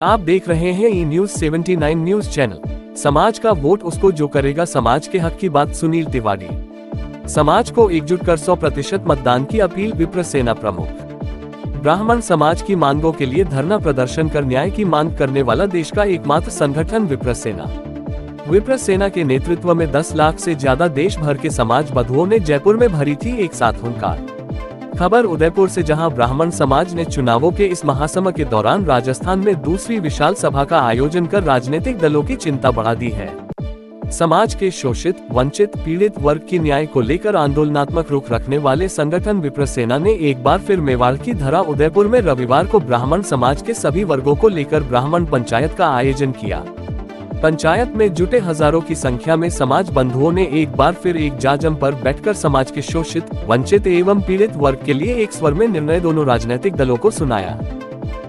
आप देख रहे हैं ई न्यूज 79 न्यूज चैनल। समाज का वोट उसको जो करेगा, समाज के हक की बात सुनील तिवारी। समाज को एकजुट कर 100% मतदान की अपील विप्र सेना प्रमुख। ब्राह्मण समाज की मांगों के लिए धरना प्रदर्शन कर न्याय की मांग करने वाला देश का एकमात्र संगठन विप्र सेना। विप्र सेना के नेतृत्व में 10 लाख से ज्यादा देश भर के समाज बंधुओं ने जयपुर में भरी थी एक साथ हुंकार। खबर उदयपुर से, जहां ब्राह्मण समाज ने चुनावों के इस महासमर के दौरान राजस्थान में दूसरी विशाल सभा का आयोजन कर राजनीतिक दलों की चिंता बढ़ा दी है। समाज के शोषित, वंचित, पीड़ित वर्ग की न्याय को लेकर आंदोलनात्मक रुख रखने वाले संगठन विप्र सेना ने एक बार फिर मेवाड़ की धरा उदयपुर में रविवार को ब्राह्मण समाज के सभी वर्गों को लेकर ब्राह्मण पंचायत का आयोजन किया। पंचायत में जुटे हजारों की संख्या में समाज बंधुओं ने एक बार फिर एक जाजम पर बैठकर समाज के शोषित, वंचित एवं पीड़ित वर्ग के लिए एक स्वर में निर्णय दोनों राजनीतिक दलों को सुनाया।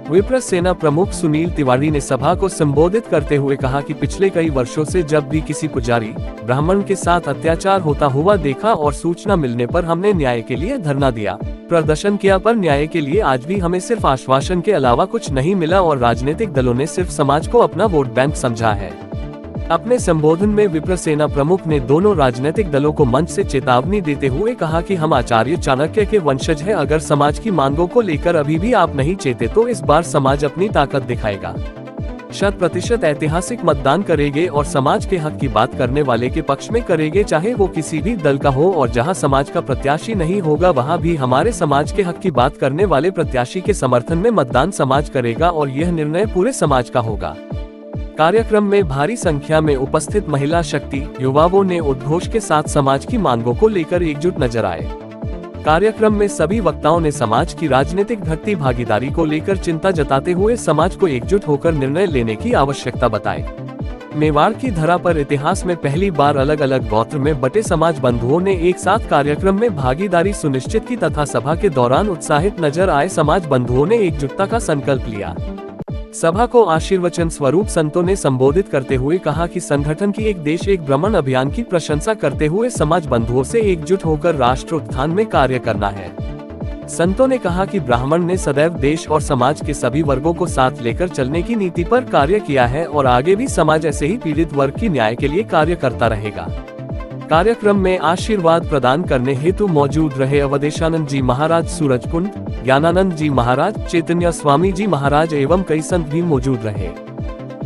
विप्र सेना प्रमुख सुनील तिवारी ने सभा को संबोधित करते हुए कहा कि पिछले कई वर्षों से जब भी किसी पुजारी, ब्राह्मण के साथ अत्याचार होता हुआ देखा और सूचना मिलने पर हमने न्याय के लिए धरना दिया, प्रदर्शन किया, पर न्याय के लिए आज भी हमें सिर्फ आश्वासन के अलावा कुछ नहीं मिला और राजनीतिक दलों ने सिर्फ समाज को अपना वोट बैंक समझा है। अपने संबोधन में विप्र सेना प्रमुख ने दोनों राजनीतिक दलों को मंच से चेतावनी देते हुए कहा कि हम आचार्य चाणक्य के वंशज हैं। अगर समाज की मांगों को लेकर अभी भी आप नहीं चेते तो इस बार समाज अपनी ताकत दिखाएगा। 100% ऐतिहासिक मतदान करेंगे और समाज के हक की बात करने वाले के पक्ष में करेंगे, चाहे वो किसी भी दल का हो। और जहां समाज का प्रत्याशी नहीं होगा वहां भी हमारे समाज के हक की बात करने वाले प्रत्याशी के समर्थन में मतदान समाज करेगा और यह निर्णय पूरे समाज का होगा। कार्यक्रम में भारी संख्या में उपस्थित महिला शक्ति, युवाओं ने उद्घोष के साथ समाज की मांगों को लेकर एकजुट नजर आए। कार्यक्रम में सभी वक्ताओं ने समाज की राजनीतिक घटती भागीदारी को लेकर चिंता जताते हुए समाज को एकजुट होकर निर्णय लेने की आवश्यकता बताई। मेवाड़ की धरा पर इतिहास में पहली बार अलग अलग गोत्र में बटे समाज बंधुओं ने एक साथ कार्यक्रम में भागीदारी सुनिश्चित की तथा सभा के दौरान उत्साहित नजर आए समाज बंधुओं ने एकजुटता का संकल्प लिया। सभा को आशीर्वचन स्वरूप संतों ने संबोधित करते हुए कहा कि संगठन की एक देश एक ब्राह्मण अभियान की प्रशंसा करते हुए समाज बंधुओं से एकजुट होकर राष्ट्र उत्थान में कार्य करना है। संतों ने कहा कि ब्राह्मण ने सदैव देश और समाज के सभी वर्गों को साथ लेकर चलने की नीति पर कार्य किया है और आगे भी समाज ऐसे ही पीड़ित वर्ग की न्याय के लिए कार्य करता रहेगा। कार्यक्रम में आशीर्वाद प्रदान करने हेतु मौजूद रहे अवधेशानंद जी महाराज सूरजकुंड, ज्ञानानंद जी महाराज, चैतन्य स्वामी जी महाराज एवं कई संत भी मौजूद रहे।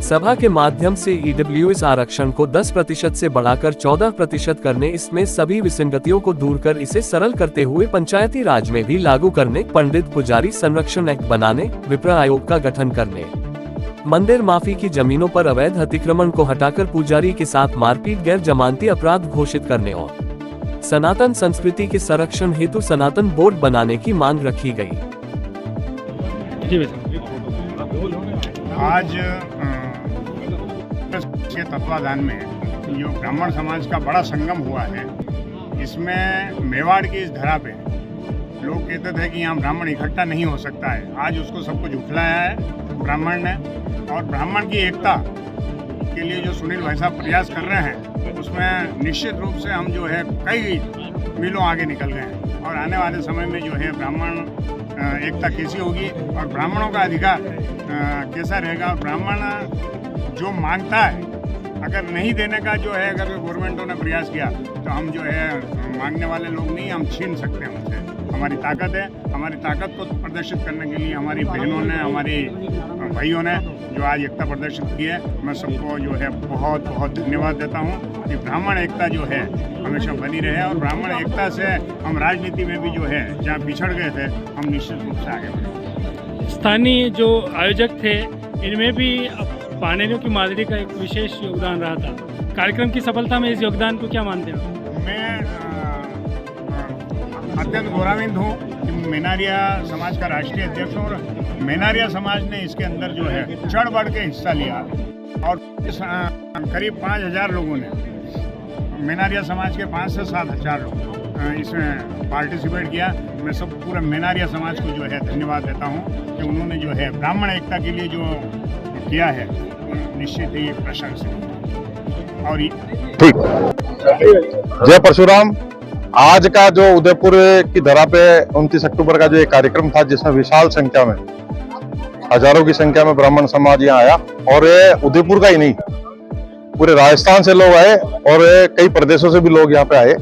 सभा के माध्यम से ईडब्ल्यूएस आरक्षण को 10% से बढ़ाकर 14% करने, इसमें सभी विसंगतियों को दूर कर इसे सरल करते हुए पंचायती राज में भी लागू करने, पंडित पुजारी संरक्षण एक्ट बनाने, विप्र आयोग का गठन करने, मंदिर माफी की जमीनों पर अवैध अतिक्रमण को हटाकर पुजारी के साथ मारपीट गैर जमानती अपराध घोषित करने और सनातन संस्कृति के संरक्षण हेतु सनातन बोर्ड बनाने की मांग रखी गई। आज के तत्वाधान में जो ब्राह्मण समाज का बड़ा संगम हुआ है, इसमें मेवाड़ की इस धरा पे लोग कहते थे कि यहाँ ब्राह्मण इकट्ठा नहीं हो सकता है। आज उसको सब कुछ उठलाया है ब्राह्मण ने, और ब्राह्मण की एकता के लिए जो सुनील भाई साहब प्रयास कर रहे हैं, उसमें निश्चित रूप से हम जो है कई मीलों आगे निकल गए हैं। और आने वाले समय में जो है ब्राह्मण एकता कैसी होगी और ब्राह्मणों का अधिकार कैसा रहेगा, और ब्राह्मण जो मांगता है, अगर नहीं देने का जो है, अगर गवर्नमेंटों ने प्रयास किया तो हम जो है मांगने वाले लोग नहीं, हम छीन सकते हैं उनसे। हमारी ताकत है, हमारी ताकत को प्रदर्शित करने के लिए हमारी बहनों ने, हमारी भाइयों ने जो आज एकता प्रदर्शित की है, मैं सबको जो है बहुत बहुत धन्यवाद देता हूँ कि ब्राह्मण एकता जो है हमेशा बनी रहे और ब्राह्मण एकता से हम राजनीति में भी जो है जहाँ पिछड़ गए थे, हम निश्चित रूप से आगे बढ़े। स्थानीय जो आयोजक थे, इनमें भी पाणिनियों की मादरी का एक विशेष योगदान रहा था। कार्यक्रम की सफलता में इस योगदान को क्या मानते हैं? मैं अत्यंत गौरवान्वित हूँ कि मेनारिया समाज का राष्ट्रीय अध्यक्ष हूँ और मेनारिया समाज ने इसके अंदर जो है चढ़ बढ़ के हिस्सा लिया और करीब 5000 लोगों ने, मेनारिया समाज के 5 से 7 हजार लोग इसमें पार्टिसिपेट किया। मैं सब पूरा मेनारिया समाज को जो है धन्यवाद देता हूँ कि उन्होंने जो है ब्राह्मण एकता के लिए जो किया है, निश्चित ही प्रशंसनीय। और ठीक, जय परशुराम। आज का जो उदयपुर की धरा पे 29 अक्टूबर का जो एक कार्यक्रम था, जिसमें विशाल संख्या में हजारों की संख्या में ब्राह्मण समाज यहाँ आया, और ये उदयपुर का ही नहीं, पूरे राजस्थान से लोग आए और कई प्रदेशों से भी लोग यहाँ पे आए।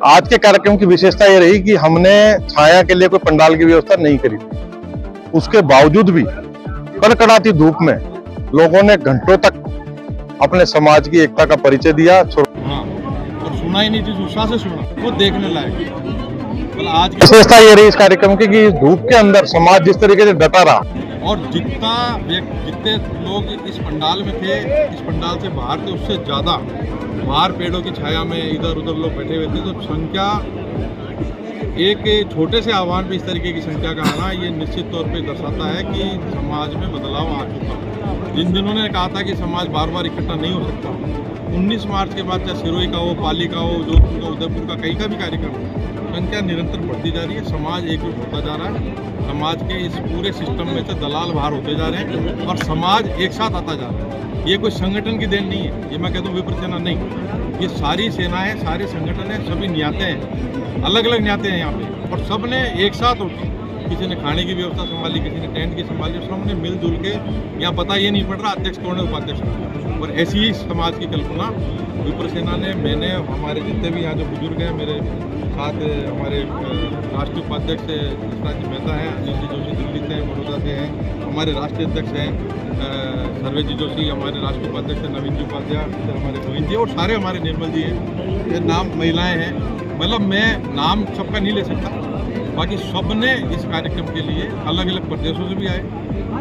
आज के कार्यक्रम की विशेषता ये रही कि हमने छाया के लिए कोई पंडाल की व्यवस्था नहीं करी थी। उसके बावजूद भी कड़कड़ाती धूप में लोगों ने घंटों तक अपने समाज की एकता का परिचय दिया। हाँ, और सुना ही नहीं, जिस उत्साह से सुना वो देखने लायक। मतलब आज की विशेषता ये रही इस कार्यक्रम की कि धूप के अंदर समाज जिस तरीके से डटा रहा, और जितने लोग इस पंडाल में थे, इस पंडाल से बाहर थे, उससे ज़्यादा बाहर पेड़ों की छाया में इधर उधर लोग बैठे हुए थे। तो संख्या, एक छोटे से आह्वान पे इस तरीके की संख्या का आना, ये निश्चित तौर पे दर्शाता है कि समाज में बदलाव आ चुका है। जिन दिनों ने कहा था कि समाज बार बार इकट्ठा नहीं हो सकता, 19 मार्च के बाद चाहे सिरोही का हो, पाली का हो, जोधपुर का, उदयपुर का, कहीं का भी कार्यक्रम हो, संख्या निरंतर बढ़ती जा रही है। समाज एकजुट होता जा रहा है। समाज के इस पूरे सिस्टम में से दलाल बाहर होते जा रहे हैं और समाज एक साथ आता जा रहा है। ये कोई संगठन की देन नहीं है, ये मैं कहता हूँ विप्र सेना नहीं, ये सारी सेनाएं, सारे संगठन हैं, सभी न्याते हैं, अलग अलग न्याते हैं यहाँ पे, और सब ने एक साथ होकर, किसी ने खाने की व्यवस्था संभाली, किसी ने टेंट की संभाली, सबने मिलजुल के, यहाँ पता ये नहीं पड़ रहा अध्यक्ष कौन है, उपाध्यक्ष कौन है। और ऐसी ही समाज की कल्पना विप्र सेना ने, मैंने, हमारे जितने भी यहाँ जो बुजुर्ग हैं, मेरे साथ हमारे राष्ट्रीय उपाध्यक्ष कृष्णा जी मेहता हैं, अनिल जी जोशी दिल्ली से हैं, बड़ौदा से हैं, हमारे राष्ट्रीय अध्यक्ष हैं सर्वे जी जोशी, हमारे राष्ट्रीय उपाध्यक्ष हैं नवीन जी उपाध्याय, हमारे गोविंद जी, और सारे हमारे निर्मल जी हैं, ये नाम महिलाएं हैं। मतलब मैं नाम सबका नहीं ले सकता, बाकी सब ने इस कार्यक्रम के लिए अलग अलग प्रदेशों से भी आए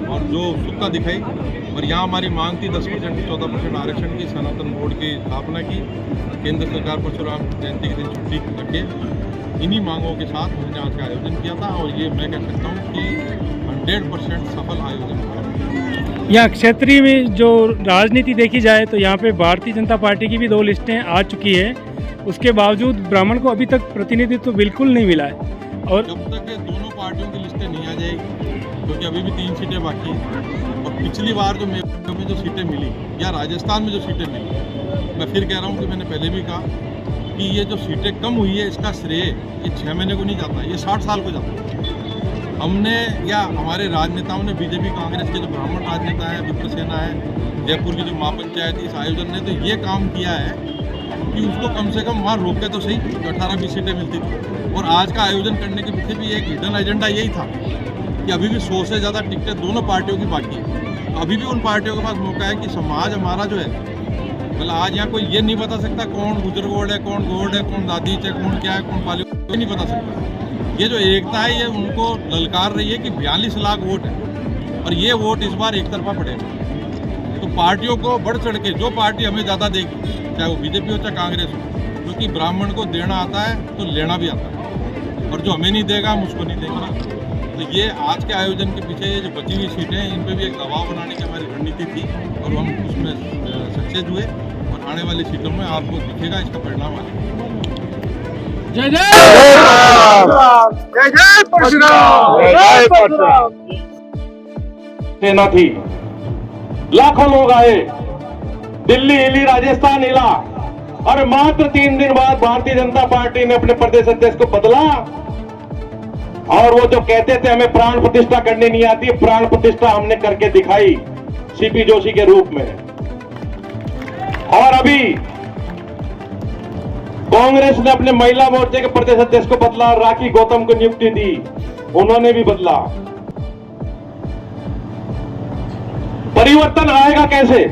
और जो उत्सुकता दिखाई। और यहाँ हमारी मांग थी 10% 14% आरक्षण की, सनातन बोर्ड की स्थापना की, केंद्र सरकार परशुराम जयंती के दिन छुट्टी रखे। इन्हीं मांगों के साथ हमने आज का आयोजन किया था, और ये मैं कह सकता हूँ कि 100% सफल आयोजन था। यहाँ क्षेत्रीय में जो राजनीति देखी जाए तो यहाँ पे भारतीय जनता पार्टी की भी 2 लिस्टें आ चुकी है, उसके बावजूद ब्राह्मण को अभी तक प्रतिनिधित्व बिल्कुल नहीं मिला है। और जब तक ये दोनों पार्टियों की लिस्टें नहीं आ जाएगी, क्योंकि अभी भी 3 सीटें बाकी हैं, और पिछली बार जो मेरे में जो सीटें मिली या राजस्थान में जो सीटें मिली, मैं फिर कह रहा हूँ कि मैंने पहले भी कहा कि ये जो सीटें कम हुई है, इसका श्रेय ये 6 महीने को नहीं जाता, ये 60 साल को जाता है। हमने या हमारे राजनेताओं ने, बीजेपी कांग्रेस के जो ब्राह्मण राजनेता हैं, विप्र सेना है, जयपुर की जो महापंचायत, इस आयोजन ने तो ये काम किया है कि उसको कम से कम वहाँ रोके तो सही, जो 18-20 सीटें मिलती थी। और आज का आयोजन करने के पीछे भी एक हिडन एजेंडा यही था कि अभी भी 100 से ज़्यादा टिकटें दोनों पार्टियों की बाकी है। तो अभी भी उन पार्टियों के पास मौका है कि समाज हमारा जो है, मतलब आज यहाँ कोई ये नहीं बता सकता कौन गुजर गोड है, कौन गोड है, कौन दादीच है, कौन क्या है, कौन पाली, कोई नहीं बता सकता। ये जो एकता है, ये उनको ललकार रही है कि 42 लाख वोट है, और ये वोट इस बार एक तरफा पड़ेगा। तो पार्टियों को बढ़ चढ़ के, जो पार्टी हमें ज़्यादा देगी, चाहे वो बीजेपी हो चाहे कांग्रेस हो, क्योंकि ब्राह्मण को देना आता है तो लेना भी आता है, और जो हमें नहीं देगा हम उसको नहीं देंगे। तो ये आज के आयोजन के पीछे ये जो बची हुई सीटें हैं, इन पर भी एक दबाव बनाने की हमारी रणनीति थी, और हम उसमें सक्सेस हुए, और आने वाली सीटों में आपको दिखेगा इसका परिणाम आएगा। जय जय सेना थी, लाखों लोग आए, दिल्ली हिली, राजस्थान हिला, और मात्र 3 दिन बाद भारतीय जनता पार्टी ने अपने प्रदेश अध्यक्ष को बदला। और वो जो कहते थे हमें प्राण प्रतिष्ठा करनी नहीं आती, प्राण प्रतिष्ठा हमने करके दिखाई सीपी जोशी के रूप में। और अभी कांग्रेस ने अपने महिला मोर्चे के प्रदेश अध्यक्ष को बदला, राखी गौतम को नियुक्ति दी, उन्होंने भी बदला। परिवर्तन आएगा कैसे?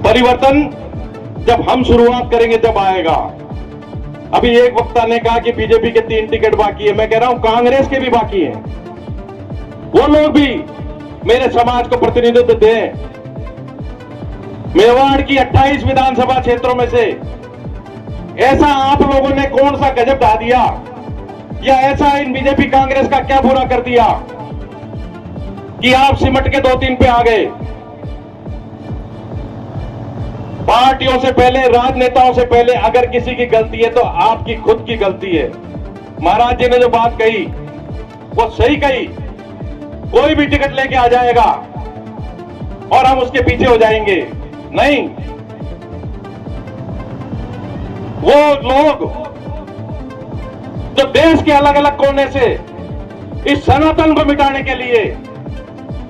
परिवर्तन जब हम शुरुआत करेंगे तब आएगा। अभी एक वक्ता ने कहा कि बीजेपी के 3 टिकट बाकी है, मैं कह रहा हूं कांग्रेस के भी बाकी हैं। वो लोग भी मेरे समाज को प्रतिनिधित्व दें। मेवाड़ की 28 विधानसभा क्षेत्रों में से ऐसा आप लोगों ने कौन सा गजब ढा दिया, या ऐसा इन बीजेपी कांग्रेस का क्या बुरा कर दिया कि आप सिमट के 2-3 पे आ गए? पार्टियों से पहले, राजनेताओं से पहले अगर किसी की गलती है तो आपकी खुद की गलती है। महाराज जी ने जो बात कही वो सही कही, कोई भी टिकट लेके आ जाएगा और हम उसके पीछे हो जाएंगे, नहीं। वो लोग जो देश के अलग अलग कोने से इस सनातन को मिटाने के लिए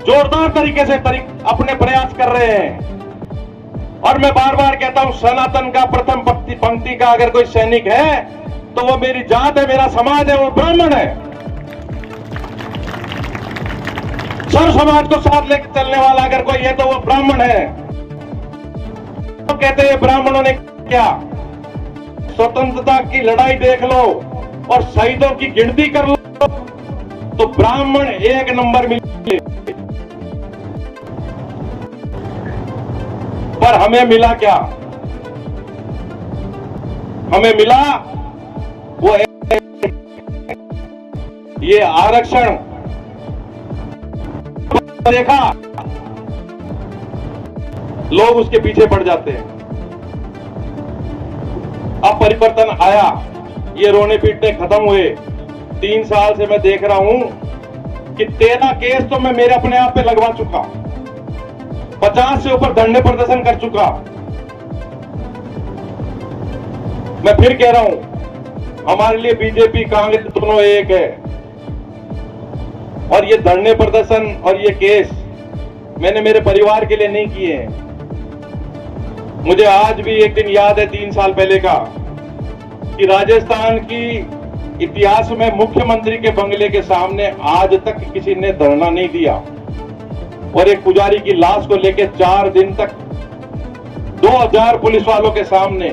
जोरदार तरीके से अपने प्रयास कर रहे हैं। और मैं बार बार कहता हूं, सनातन का प्रथम पंक्ति का अगर कोई सैनिक है तो वो मेरी जात है, मेरा समाज है, वो ब्राह्मण है। सर्व समाज को साथ लेकर चलने वाला अगर कोई है तो वो ब्राह्मण है। तो कहते हैं ब्राह्मणों ने क्या, स्वतंत्रता की लड़ाई देख लो और शहीदों की गिनती कर लो तो ब्राह्मण एक नंबर मिले। पर हमें मिला क्या? हमें मिला वो ये आरक्षण। देखा लोग उसके पीछे पड़ जाते हैं। अब परिवर्तन आया, ये रोने पीटने खत्म हुए। 3 साल से मैं देख रहा हूं कि 13 केस तो मैं मेरे अपने आप पे लगवा चुका, 50 से ऊपर धरने प्रदर्शन कर चुका। मैं फिर कह रहा हूं, हमारे लिए बीजेपी कांग्रेस दोनों एक है। और ये धरने प्रदर्शन और ये केस मैंने मेरे परिवार के लिए नहीं किए हैं। मुझे आज भी एक दिन याद है 3 साल पहले का, कि राजस्थान की इतिहास में मुख्यमंत्री के बंगले के सामने आज तक किसी ने धरना नहीं दिया। और एक पुजारी की लाश को लेकर 4 दिन तक 2000 पुलिस वालों के सामने,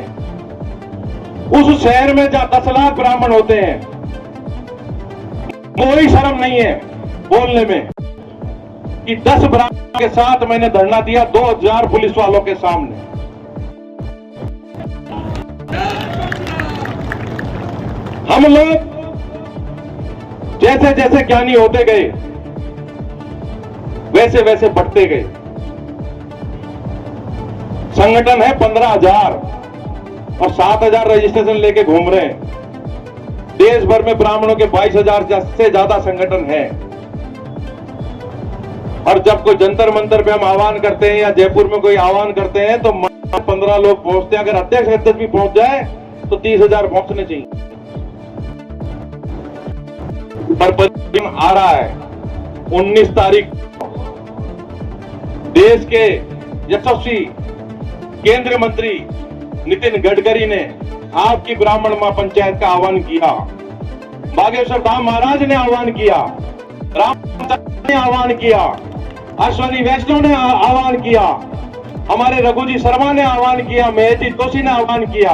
उस शहर में जहां 10 लाख ब्राह्मण होते हैं, कोई शर्म नहीं है बोलने में कि 10 ब्राह्मण के साथ मैंने धरना दिया 2000 पुलिस वालों के सामने। हम लोग जैसे जैसे ज्ञानी होते गए वैसे वैसे बढ़ते गए। संगठन है 15,000 और 7,000 रजिस्ट्रेशन लेके घूम रहे हैं। देश भर में ब्राह्मणों के 22,000 से ज्यादा संगठन है। और जब कोई जंतर मंतर पे हम आह्वान करते हैं या जयपुर में कोई आह्वान करते हैं तो 15 लोग पहुंचते हैं। अगर अध्यक्ष भी पहुंच जाए तो 30,000 पहुंचने चाहिए। पर परिणाम आ रहा है। 19 तारीख देश के यशस्वी केंद्रीय मंत्री नितिन गडकरी ने आपकी ब्राह्मण महापंचायत का आह्वान किया, बागेश्वर धाम महाराज ने आह्वान किया, राम ने आह्वान किया, अश्वनी वैष्णव ने आह्वान किया, हमारे रघुजी शर्मा ने आह्वान किया, मेहती तोशी ने आह्वान किया।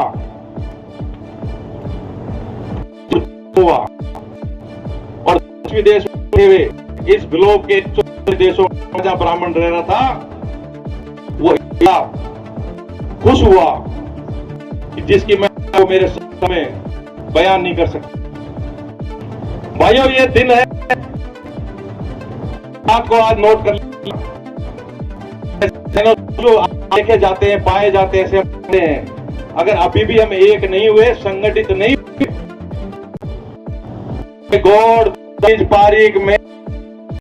हुआ और देश में इस ग्लोब के देशों में जहां ब्राह्मण रह रहा था, वो खुश हुआ जिसकी मैं मेरे समय बयान नहीं कर सकता। भाइयों, ये दिन है, आपको आज नोट कर जो देखे जाते हैं, पाए जाते हैं, ऐसे हैं। अगर अभी भी हम एक नहीं हुए, संगठित नहीं हुए, गौड़, पारीक में